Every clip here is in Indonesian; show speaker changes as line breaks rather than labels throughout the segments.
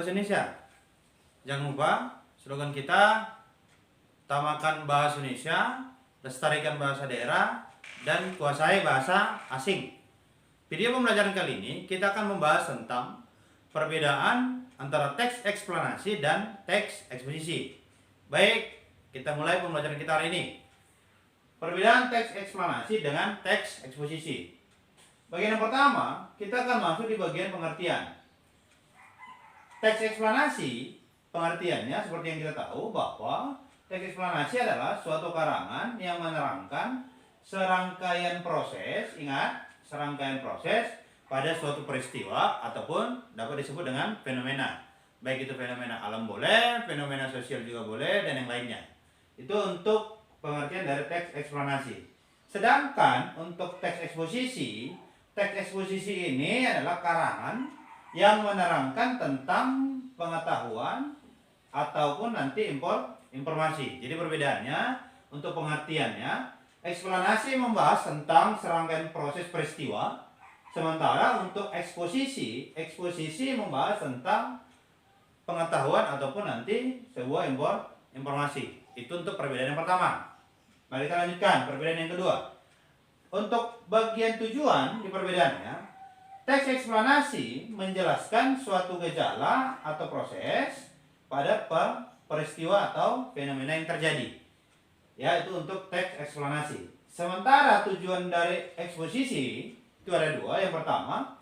Bahasa Indonesia. Jangan lupa slogan kita, utamakan bahasa Indonesia, lestarikan bahasa daerah, dan kuasai bahasa asing. Video pembelajaran kali ini kita akan membahas tentang perbedaan antara teks eksplanasi dan teks eksposisi. Baik, kita mulai pembelajaran kita hari ini. Perbedaan teks eksplanasi dengan teks eksposisi. Bagian yang pertama, kita akan masuk di bagian pengertian. Teks eksplanasi, pengertiannya seperti yang kita tahu bahwa teks eksplanasi adalah suatu karangan yang menerangkan serangkaian proses, ingat, serangkaian proses pada suatu peristiwa ataupun dapat disebut dengan fenomena. Baik itu fenomena alam boleh, fenomena sosial juga boleh, dan yang lainnya. Itu untuk pengertian dari teks eksplanasi. Sedangkan untuk teks eksposisi ini adalah karangan yang menerangkan tentang pengetahuan ataupun nanti informasi. Jadi perbedaannya untuk pengertiannya, eksplanasi membahas tentang serangkaian proses peristiwa, sementara untuk eksposisi membahas tentang pengetahuan ataupun nanti sebuah informasi. Itu untuk perbedaan yang pertama. Mari kita lanjutkan perbedaan yang kedua. Untuk bagian tujuan di perbedaannya, teks eksplanasi menjelaskan suatu gejala atau proses pada peristiwa atau fenomena yang terjadi. Ya, itu untuk teks eksplanasi. Sementara tujuan dari eksposisi itu ada dua. Yang pertama,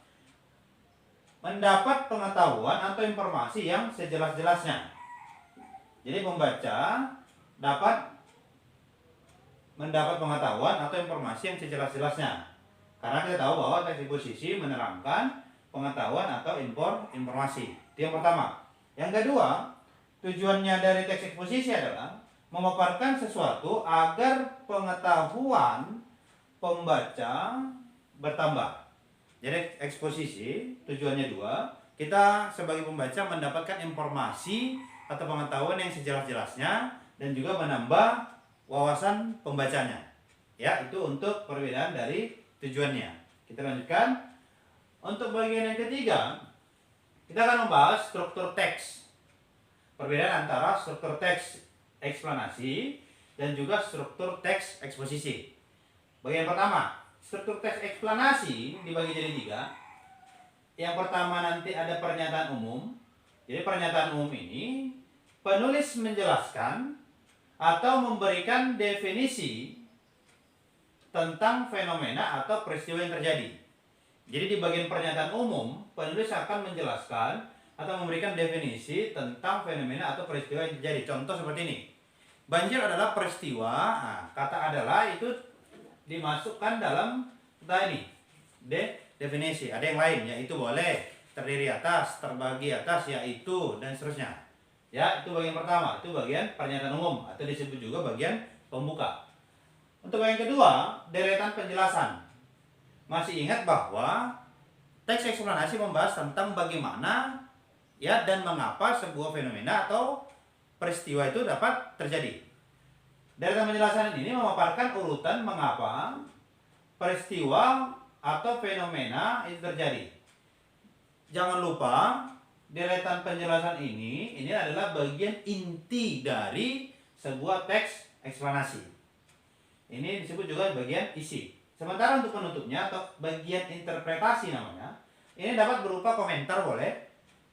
mendapat pengetahuan atau informasi yang sejelas-jelasnya. Jadi pembaca dapat mendapat pengetahuan atau informasi yang sejelas-jelasnya. Karena kita tahu bahwa teks eksposisi menerangkan pengetahuan atau informasi. Itu yang pertama. Yang kedua, tujuannya dari teks eksposisi adalah memaparkan sesuatu agar pengetahuan pembaca bertambah. Jadi eksposisi tujuannya dua. Kita sebagai pembaca mendapatkan informasi atau pengetahuan yang sejelas-jelasnya dan juga menambah wawasan pembacanya. Ya, itu untuk perbedaan dari tujuannya. Kita lanjutkan. Untuk bagian yang ketiga, kita akan membahas struktur teks. Perbedaan antara struktur teks eksplanasi dan juga struktur teks eksposisi. Bagian pertama, struktur teks eksplanasi dibagi jadi tiga. Yang pertama nanti ada pernyataan umum. Jadi pernyataan umum ini penulis menjelaskan atau memberikan definisi tentang fenomena atau peristiwa yang terjadi. Jadi di bagian pernyataan umum, penulis akan menjelaskan atau memberikan definisi tentang fenomena atau peristiwa yang terjadi. Contoh seperti ini. Banjir adalah peristiwa. Nah, kata adalah itu dimasukkan dalam kata ini. Definisi. Ada yang lain, yaitu boleh, terdiri atas, terbagi atas, yaitu, dan seterusnya. Ya, itu bagian pertama. Itu bagian pernyataan umum atau disebut juga bagian pembuka. Untuk yang kedua, deretan penjelasan. Masih ingat bahwa teks eksplanasi membahas tentang bagaimana ya dan mengapa sebuah fenomena atau peristiwa itu dapat terjadi. Deretan penjelasan ini memaparkan urutan mengapa peristiwa atau fenomena itu terjadi. Jangan lupa, deretan penjelasan ini adalah bagian inti dari sebuah teks eksplanasi. Ini disebut juga bagian isi. Sementara untuk penutupnya atau bagian interpretasi namanya, ini dapat berupa komentar boleh,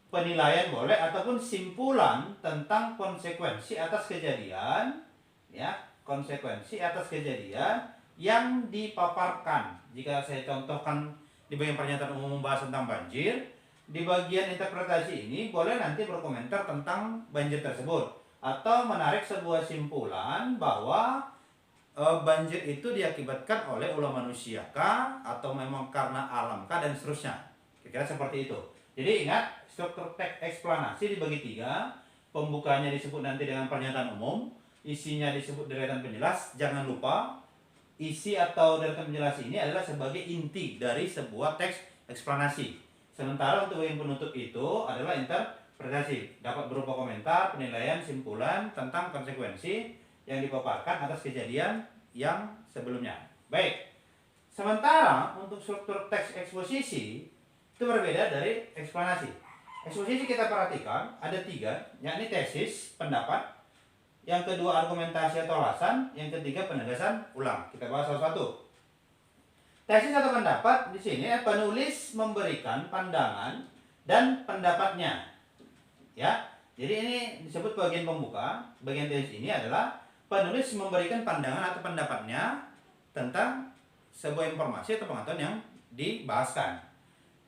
penilaian boleh, ataupun simpulan tentang konsekuensi atas kejadian, ya, konsekuensi atas kejadian yang dipaparkan. Jika saya contohkan di bagian pernyataan umum membahas tentang banjir, di bagian interpretasi ini boleh nanti berkomentar tentang banjir tersebut atau menarik sebuah simpulan bahwa banjir itu diakibatkan oleh ulah manusia kah atau memang karena alam kah dan seterusnya. Kira-kira seperti itu. Jadi ingat, struktur teks eksplanasi dibagi tiga. Pembukanya disebut nanti dengan pernyataan umum, isinya disebut deretan penjelas. Jangan lupa, isi atau deretan penjelas ini adalah sebagai inti dari sebuah teks eksplanasi. Sementara untuk bagian penutup itu adalah interpretasi. Dapat berupa komentar, penilaian, simpulan tentang konsekuensi yang dipaparkan atas kejadian yang sebelumnya. Baik. Sementara untuk struktur teks eksposisi itu berbeda dari eksplanasi. Eksposisi kita perhatikan ada 3, yakni tesis, pendapat, yang kedua argumentasi atau alasan, yang ketiga penegasan ulang. Kita bahas satu-satu. Tesis atau pendapat di sini penulis memberikan pandangan dan pendapatnya. Ya. Jadi ini disebut bagian pembuka. Bagian tesis ini adalah penulis memberikan pandangan atau pendapatnya tentang sebuah informasi atau pengetahuan yang dibahaskan.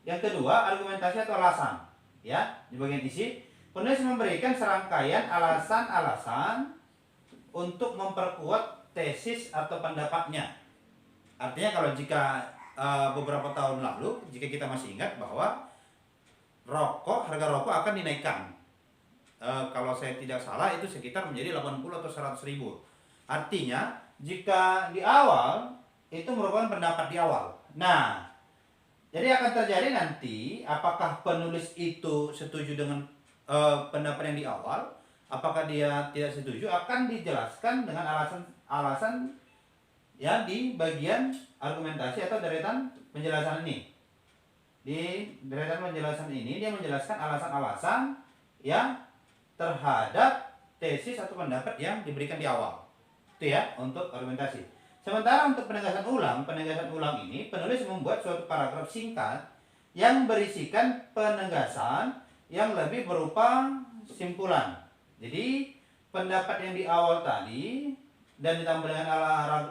Yang kedua, argumentasi atau alasan. Ya, di bagian isi, penulis memberikan serangkaian alasan-alasan untuk memperkuat tesis atau pendapatnya. Artinya kalau jika beberapa tahun lalu, jika kita masih ingat bahwa harga rokok akan dinaikkan. Kalau saya tidak salah itu sekitar menjadi 80 atau 100 ribu. Artinya jika di awal itu merupakan pendapat di awal. Nah, jadi akan terjadi nanti apakah penulis itu setuju dengan pendapat yang di awal, apakah dia tidak setuju, akan dijelaskan dengan alasan-alasan ya di bagian argumentasi atau deretan penjelasan ini. Di deretan penjelasan ini dia menjelaskan alasan-alasan ya terhadap tesis atau pendapat yang diberikan di awal. Itu ya untuk argumentasi. Sementara untuk penegasan ulang ini penulis membuat suatu paragraf singkat yang berisikan penegasan yang lebih berupa simpulan. Jadi pendapat yang di awal tadi dan ditambah dengan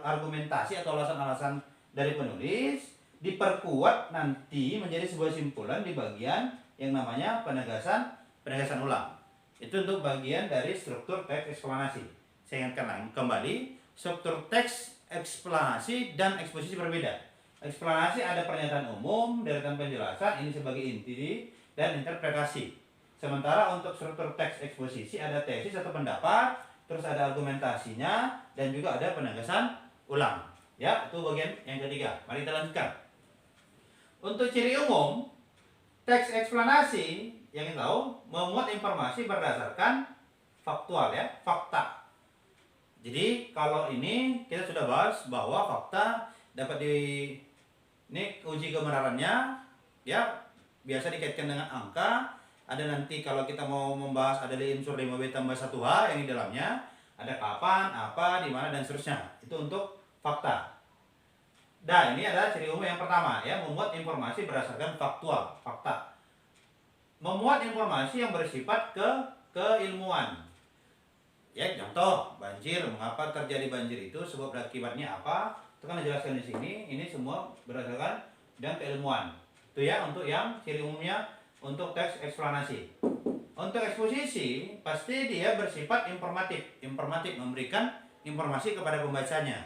argumentasi atau alasan-alasan dari penulis diperkuat nanti menjadi sebuah simpulan di bagian yang namanya penegasan ulang. Itu untuk bagian dari struktur teks eksplanasi. Saya ingatkan kembali, struktur teks eksplanasi dan eksposisi berbeda. Eksplanasi ada pernyataan umum, deretan penjelasan, ini sebagai inti dan interpretasi. Sementara untuk struktur teks eksposisi ada tesis atau pendapat, terus ada argumentasinya, dan juga ada penegasan ulang. Ya, itu bagian yang ketiga. Mari kita lanjutkan. Untuk ciri umum, teks eksplanasi yang kita tahu memuat informasi berdasarkan faktual ya, fakta. Jadi kalau ini kita sudah bahas bahwa fakta dapat ini uji kebenarannya ya biasa dikaitkan dengan angka. Ada nanti kalau kita mau membahas ada unsur 5B tambah 1H yang di dalamnya ada kapan, apa, di mana dan seterusnya. Itu untuk fakta. Nah, ini adalah ciri umum yang pertama ya, memuat informasi berdasarkan faktual, fakta. Memuat informasi yang bersifat keilmuan. Ya, contoh banjir, mengapa terjadi banjir itu, sebab akibatnya apa? Itu kan dijelaskan di sini. Ini semua berdasarkan dan keilmuan. Itu ya untuk yang ciri umumnya untuk teks eksplanasi. Untuk eksposisi pasti dia bersifat informatif memberikan informasi kepada pembacanya.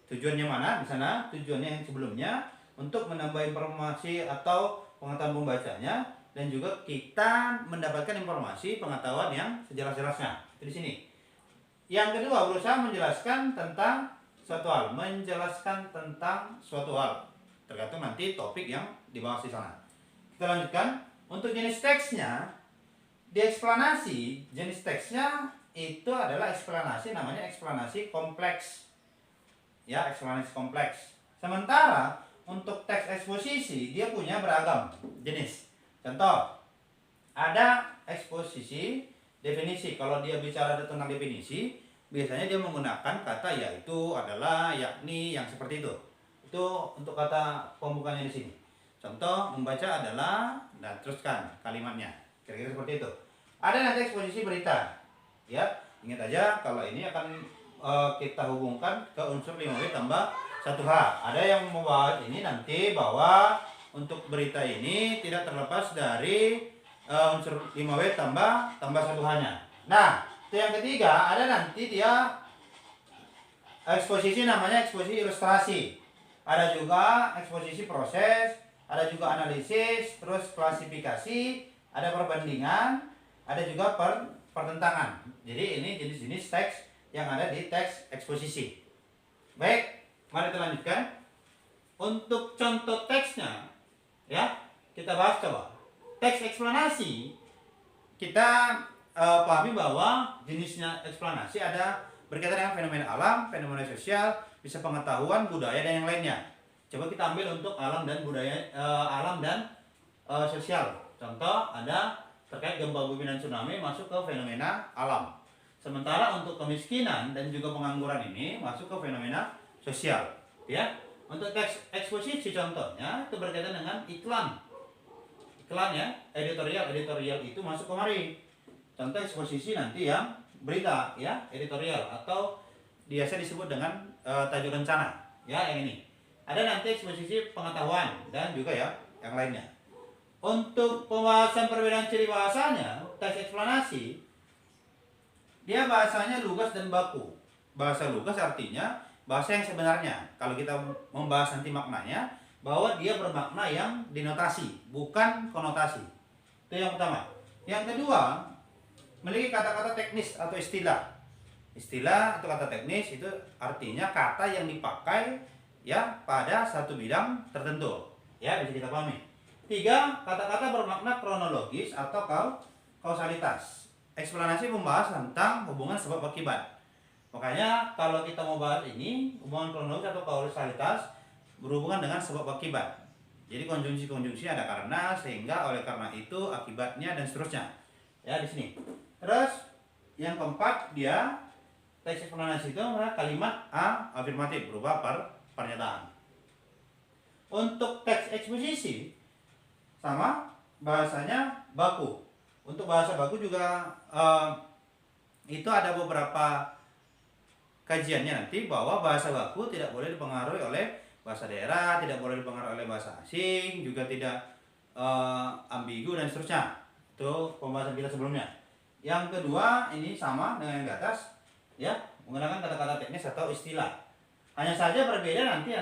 Tujuannya mana? Di sana tujuannya yang sebelumnya untuk menambah informasi atau pengetahuan pembacanya dan juga kita mendapatkan informasi pengetahuan yang sejelas-jelasnya. Itu di sini. Yang kedua, berusaha menjelaskan tentang suatu hal, tergantung nanti topik yang dibahas di sana. Kita lanjutkan. Untuk jenis teksnya, di eksplanasi, jenis teksnya itu adalah eksplanasi, namanya eksplanasi kompleks. Ya, eksplanasi kompleks. Sementara untuk teks eksposisi dia punya beragam jenis. Contoh, ada eksposisi definisi. Kalau dia bicara tentang definisi, biasanya dia menggunakan kata yaitu, adalah, yakni, yang seperti itu. Itu untuk kata pembukanya di sini. Contoh, membaca adalah, dan teruskan kalimatnya. Kira-kira seperti itu. Ada nanti eksposisi berita. Ya, ingat aja kalau ini akan kita hubungkan ke unsur 5B tambah 1H. Ada yang membahas ini nanti bahwa untuk berita ini tidak terlepas dari unsur 5W tambah 1H-nya. Nah, itu yang ketiga, ada nanti dia eksposisi namanya eksposisi ilustrasi. Ada juga eksposisi proses, ada juga analisis, terus klasifikasi, ada perbandingan, ada juga pertentangan. Jadi ini jenis-jenis teks yang ada di teks eksposisi. Baik, mari kita lanjutkan. Untuk contoh teksnya, ya kita bahas coba. Teks eksplanasi kita pahami bahwa jenisnya eksplanasi ada berkaitan dengan fenomena alam, fenomena sosial, bisa pengetahuan, budaya dan yang lainnya. Coba kita ambil untuk alam dan budaya, alam dan sosial. Contoh ada terkait gempa bumi dan tsunami masuk ke fenomena alam. Sementara untuk kemiskinan dan juga pengangguran ini masuk ke fenomena sosial, ya. Untuk teks eksposisi contohnya itu berkaitan dengan iklan. Iklan ya, editorial itu masuk kemari. Contoh eksposisi nanti yang berita ya, editorial atau biasa disebut dengan tajuk rencana, ya yang ini. Ada nanti eksposisi pengetahuan dan juga ya yang lainnya. Untuk pembahasan perbedaan ciri bahasanya, teks eksplanasi dia bahasanya lugas dan baku. Bahasa lugas artinya bahasa yang sebenarnya. Kalau kita membahas nanti maknanya, bahwa dia bermakna yang dinotasi, bukan konotasi. Itu yang pertama. Yang kedua, memiliki kata-kata teknis atau istilah. Istilah atau kata teknis itu artinya kata yang dipakai ya pada satu bidang tertentu. Ya, bisa kita pahami. 3, kata-kata bermakna kronologis atau kausalitas. Eksplanasi membahas tentang hubungan sebab akibat. Makanya kalau kita mau bahas ini, hubungan kronologis atau kausalitas berhubungan dengan sebab akibat. Jadi konjungsi-konjungsi ada karena, sehingga, oleh karena itu, akibatnya dan seterusnya. Ya di sini. Terus yang keempat dia teks eksplanasi itu adalah kalimat afirmatif berupa pernyataan. Untuk teks eksposisi sama bahasanya baku. Untuk bahasa baku juga itu ada beberapa kajiannya nanti bahwa bahasa baku tidak boleh dipengaruhi oleh bahasa daerah, tidak boleh dipengaruhi oleh bahasa asing, juga tidak ambigu dan seterusnya. Itu pembahasan kita sebelumnya. Yang kedua ini sama dengan yang di atas, ya, menggunakan kata-kata teknis atau istilah. Hanya saja berbeda nanti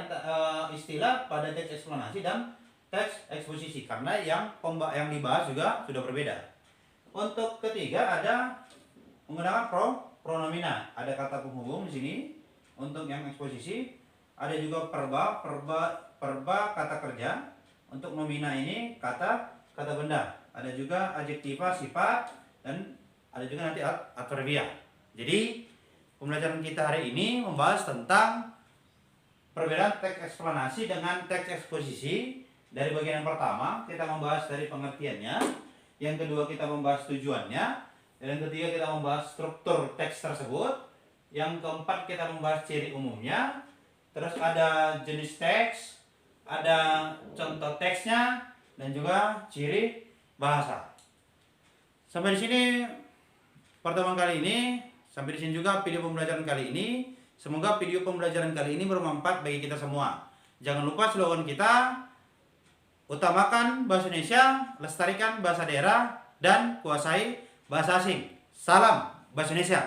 istilah pada teks eksplanasi dan teks eksposisi karena yang dibahas juga sudah berbeda. Untuk ketiga ada menggunakan pronomina, ada kata penghubung di sini. Untuk yang eksposisi ada juga perba kata kerja. Untuk nomina ini kata benda. Ada juga adjektiva sifat dan ada juga nanti adverbia. Jadi pembelajaran kita hari ini membahas tentang perbedaan teks eksplanasi dengan teks eksposisi. Dari bagian yang pertama kita membahas dari pengertiannya, yang kedua kita membahas tujuannya, dan yang ketiga kita membahas struktur teks tersebut, yang keempat kita membahas ciri umumnya, terus ada jenis teks, ada contoh teksnya, dan juga ciri bahasa. Sampai di sini pertemuan kali ini, sampai di sini juga video pembelajaran kali ini. Semoga video pembelajaran kali ini bermanfaat bagi kita semua. Jangan lupa slogan kita, utamakan bahasa Indonesia, lestarikan bahasa daerah, dan kuasai bahasa asing. Salam bahasa Indonesia.